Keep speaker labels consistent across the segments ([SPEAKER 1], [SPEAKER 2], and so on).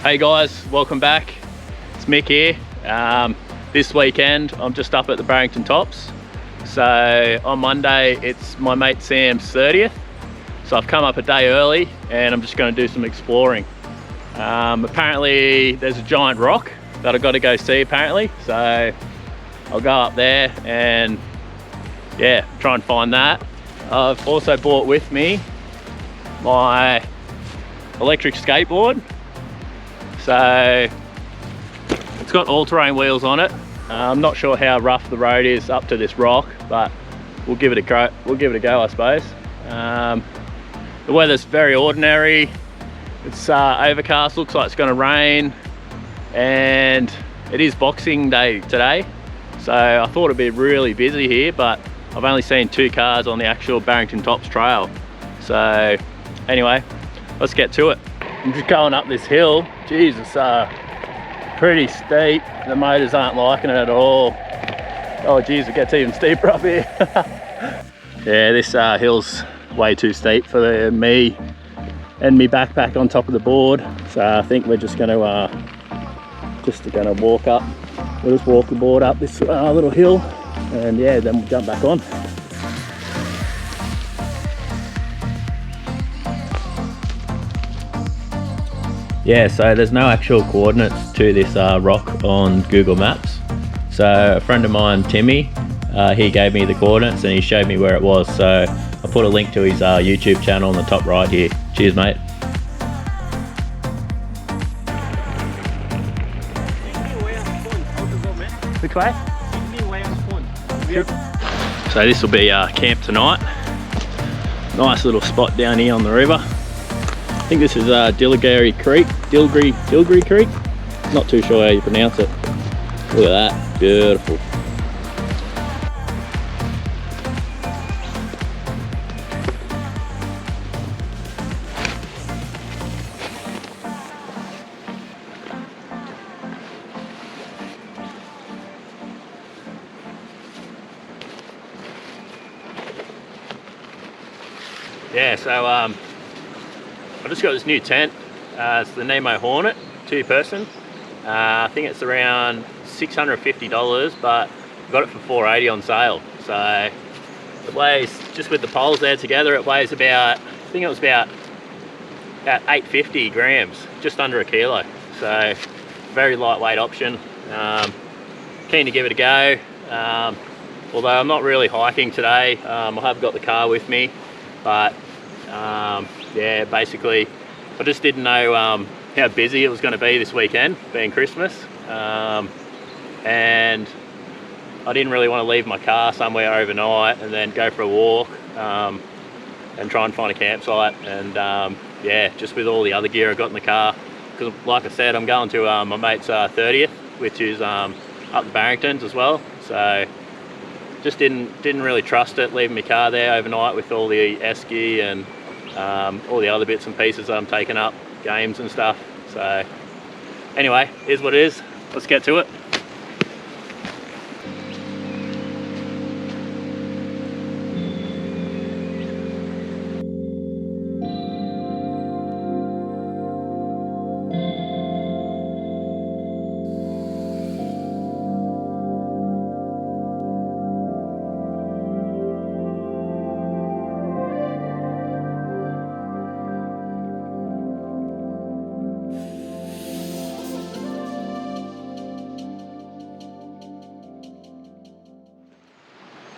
[SPEAKER 1] Hey guys, welcome back. It's Mick here. This weekend I'm just up at the Barrington Tops. So on Monday it's my mate Sam's 30th. So I've come up a day early and I'm just going to do some exploring. Apparently there's a giant rock that I've got to go see apparently. So I'll go up there and yeah, try and find that. I've also brought with me my electric skateboard. So it's got all-terrain wheels on it. I'm not sure how rough the road is up to this rock, but we'll give it a go. I suppose. The weather's very ordinary. It's overcast. Looks like it's going to rain, and it is Boxing Day today. So I thought it'd be really busy here, but I've only seen 2 cars on the actual Barrington Tops trail. So anyway, let's get to it. I'm just going up this hill. Jeez, it's pretty steep. The motors aren't liking it at all. Oh geez, it gets even steeper up here. Yeah, this hill's way too steep for me and me backpack on top of the board. So I think we're just gonna walk up. We'll just walk the board up this little hill, and yeah, then we'll jump back on. Yeah, so there's no actual coordinates to this rock on Google Maps. So a friend of mine, Timmy, he gave me the coordinates and he showed me where it was. So I put a link to his YouTube channel on the top right here. Cheers, mate. Which way? So this will be camp tonight. Nice little spot down here on the river. I think this is Dilgary Creek. Not too sure how you pronounce it. Look at that, beautiful. Yeah, so I just got this new tent. It's the Nemo Hornet, 2-person. I think it's around $650, but I got it for $480 on sale. So it weighs, just with the poles there together, it weighs about, I think it was about 850 grams, just under a kilo. So very lightweight option. Keen to give it a go. Although I'm not really hiking today. I have got the car with me, but yeah, basically I just didn't know how busy it was going to be this weekend, being Christmas, and I didn't really want to leave my car somewhere overnight and then go for a walk and try and find a campsite. And yeah, just with all the other gear I got in the car, because like I said, I'm going to my mate's 30th, which is up the Barringtons as well. So just didn't really trust it, leaving my car there overnight with all the esky and all the other bits and pieces I'm taking up, games and stuff. So anyway, here's what it is. Let's get to it.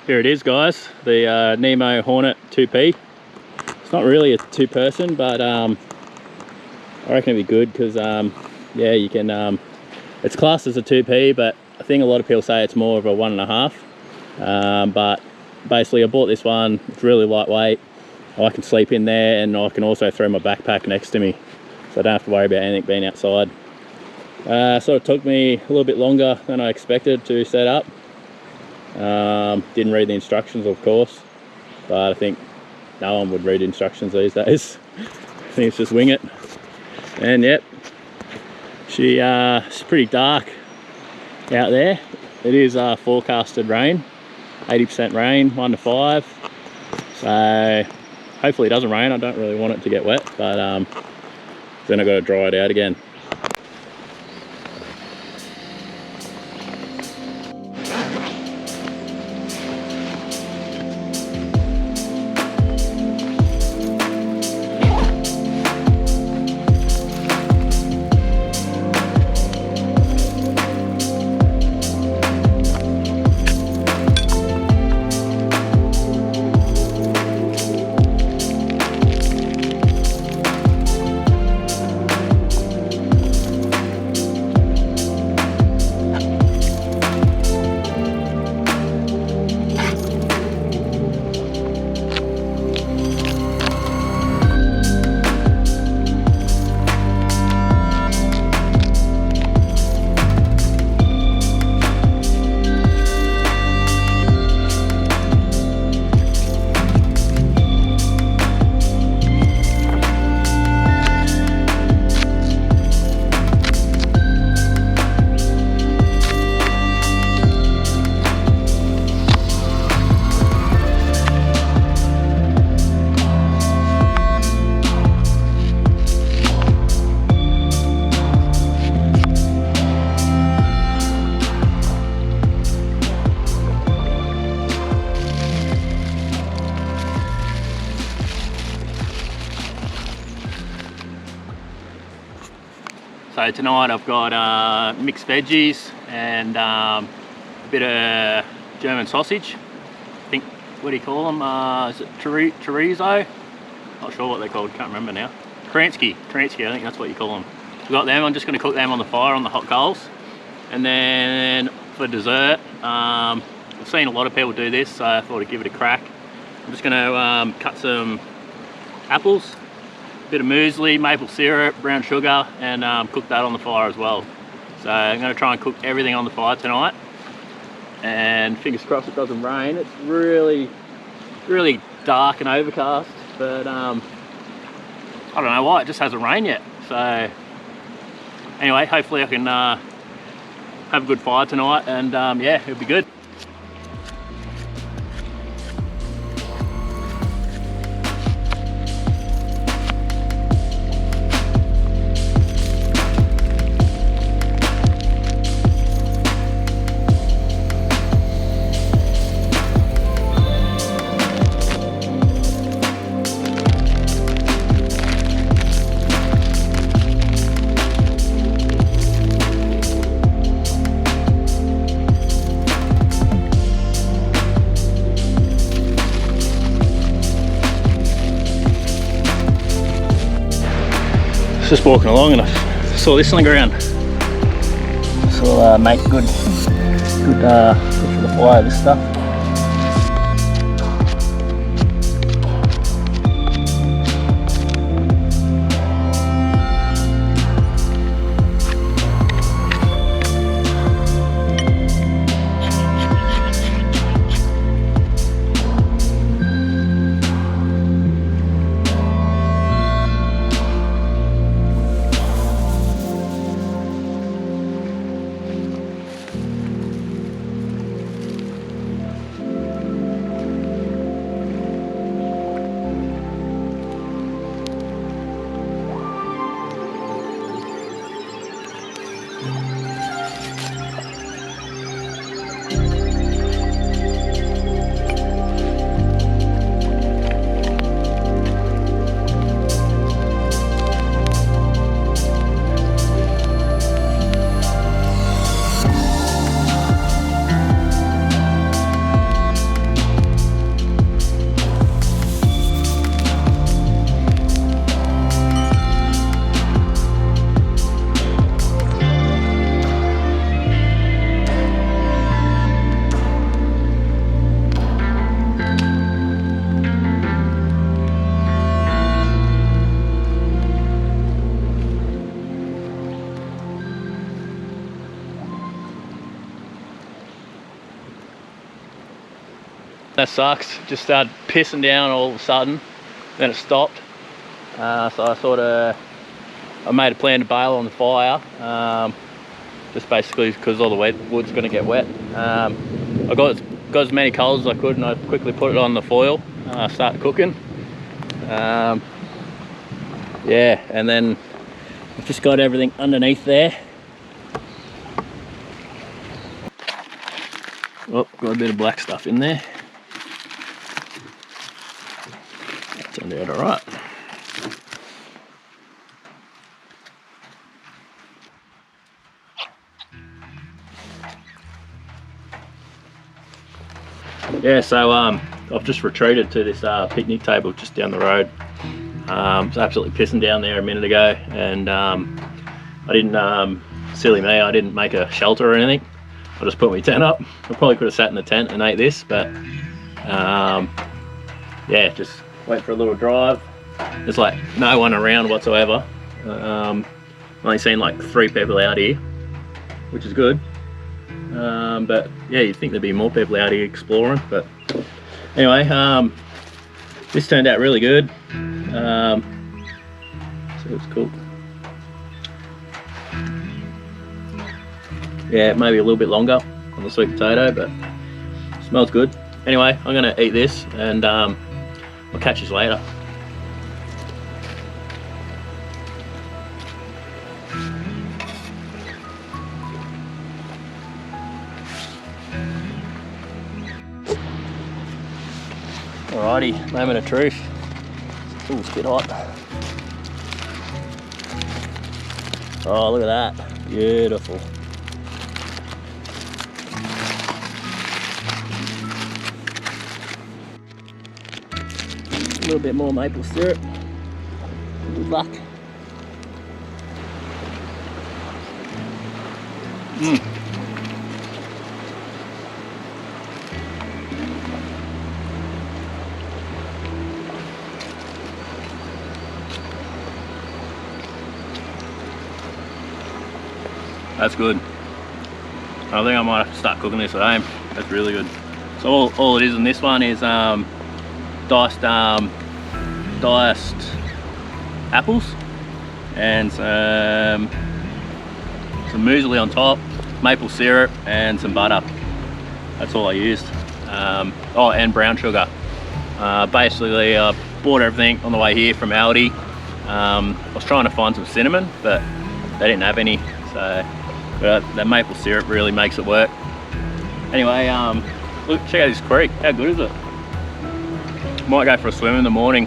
[SPEAKER 1] Here it is, guys, the Nemo Hornet 2P. It's not really a 2-person, but I reckon it'd be good because yeah, you can, it's classed as a 2P, but I think a lot of people say it's more of a 1.5. But basically I bought this one. It's really lightweight. I can sleep in there, and I can also throw my backpack next to me, so I don't have to worry about anything being outside. Sort of took me a little bit longer than I expected to set up. Didn't read the instructions, of course, but I think no one would read instructions these days. I think it's just wing it. And yep, she's pretty dark out there. It is forecasted rain, 80% rain, 1 to 5. So hopefully it doesn't rain. I don't really want it to get wet, but then I've got to dry it out again. So tonight I've got mixed veggies and a bit of German sausage. I think, what do you call them? Is it chorizo? Not sure what they're called, can't remember now. Kransky, I think that's what you call them. We've got them, I'm just going to cook them on the fire on the hot coals. And then for dessert, I've seen a lot of people do this, so I thought I'd give it a crack. I'm just going to cut some apples, a bit of muesli, maple syrup, brown sugar, and cook that on the fire as well. So I'm going to try and cook everything on the fire tonight. And fingers crossed it doesn't rain. It's really dark and overcast, but I don't know why, it just hasn't rained yet. So anyway, hopefully I can have a good fire tonight, and yeah, it'll be good. Just walking along and I saw this on the ground. This will make good for the fire, this stuff. That sucks, just started pissing down all of a sudden, then it stopped. So I made a plan to bail on the fire, just basically because all the wood's going to get wet. I got as many coals as I could, and I quickly put it on the foil, started cooking. Yeah, and then I've just got everything underneath there. Oh, got a bit of black stuff in there. Turned out all right. Yeah, so I've just retreated to this picnic table just down the road. It's absolutely pissing down there a minute ago, and I didn't, silly me, I didn't make a shelter or anything. I just put my tent up. I probably could have sat in the tent and ate this, but yeah, just went for a little drive. There's like no one around whatsoever. I've only seen like 3 people out here, which is good. But yeah, you'd think there'd be more people out here exploring, but anyway, this turned out really good. So it's cool. Yeah, maybe a little bit longer on the sweet potato, but smells good. Anyway, I'm gonna eat this, and I'll catch you later. Alrighty, moment of truth. Ooh, it's a bit hot. Oh, look at that. Beautiful. A little bit more maple syrup. Good luck. That's good. I think I might have to start cooking this at home. That's really good. So all it is in this one is diced apples and some muesli on top, maple syrup and some butter. That's all I used. Oh, and brown sugar. Basically I bought everything on the way here from Aldi. I was trying to find some cinnamon, but they didn't have any, so that maple syrup really makes it work. Anyway, look, check out this creek. How good is it? Might go for a swim in the morning.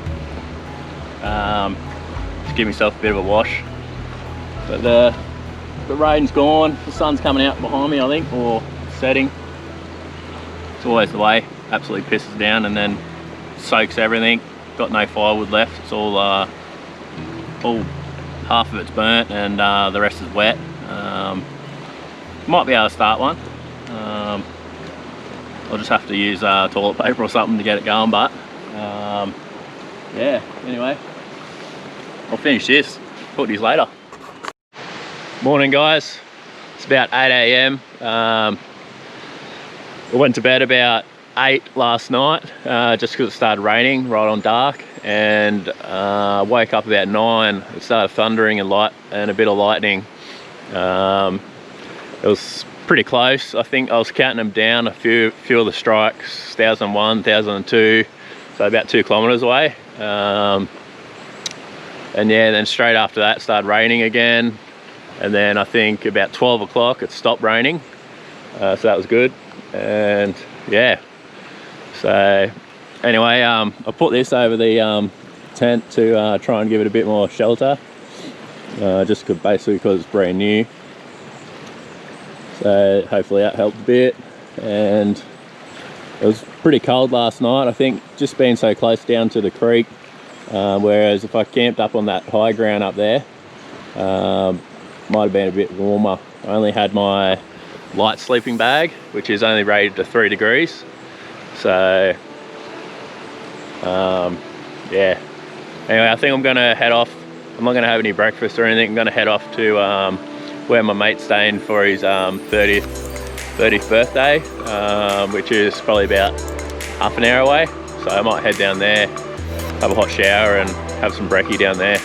[SPEAKER 1] Just give myself a bit of a wash. But the rain's gone. The sun's coming out behind me, I think, or setting. It's always the way. Absolutely pisses down and then soaks everything. Got no firewood left. It's all half of it's burnt and the rest is wet. Might be able to start one. I'll just have to use toilet paper or something to get it going, but yeah, anyway, I'll finish this. Talk to you later. Morning guys, it's about 8 AM. I went to bed about 8 last night, just because it started raining right on dark, and woke up about 9. It started thundering and a bit of lightning. It was pretty close. I think I was counting them down, a few of the strikes, 1001, 1002, so about 2 kilometers away. And yeah, then straight after that it started raining again, and then I think about 12 o'clock it stopped raining, so that was good. And yeah, so anyway, I put this over the tent to try and give it a bit more shelter, just basically because it's brand new. So hopefully that helped a bit. And it was pretty cold last night, I think, just being so close down to the creek, whereas if I camped up on that high ground up there, might have been a bit warmer. I only had my light sleeping bag, which is only rated to 3 degrees. So yeah, anyway, I think I'm gonna head off. I'm not gonna have any breakfast or anything. I'm gonna head off to where my mate's staying for his 30th birthday, which is probably about half an hour away. So I might head down there, have a hot shower and have some brekkie down there.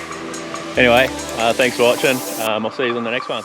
[SPEAKER 1] Anyway, thanks for watching. I'll see you on the next one.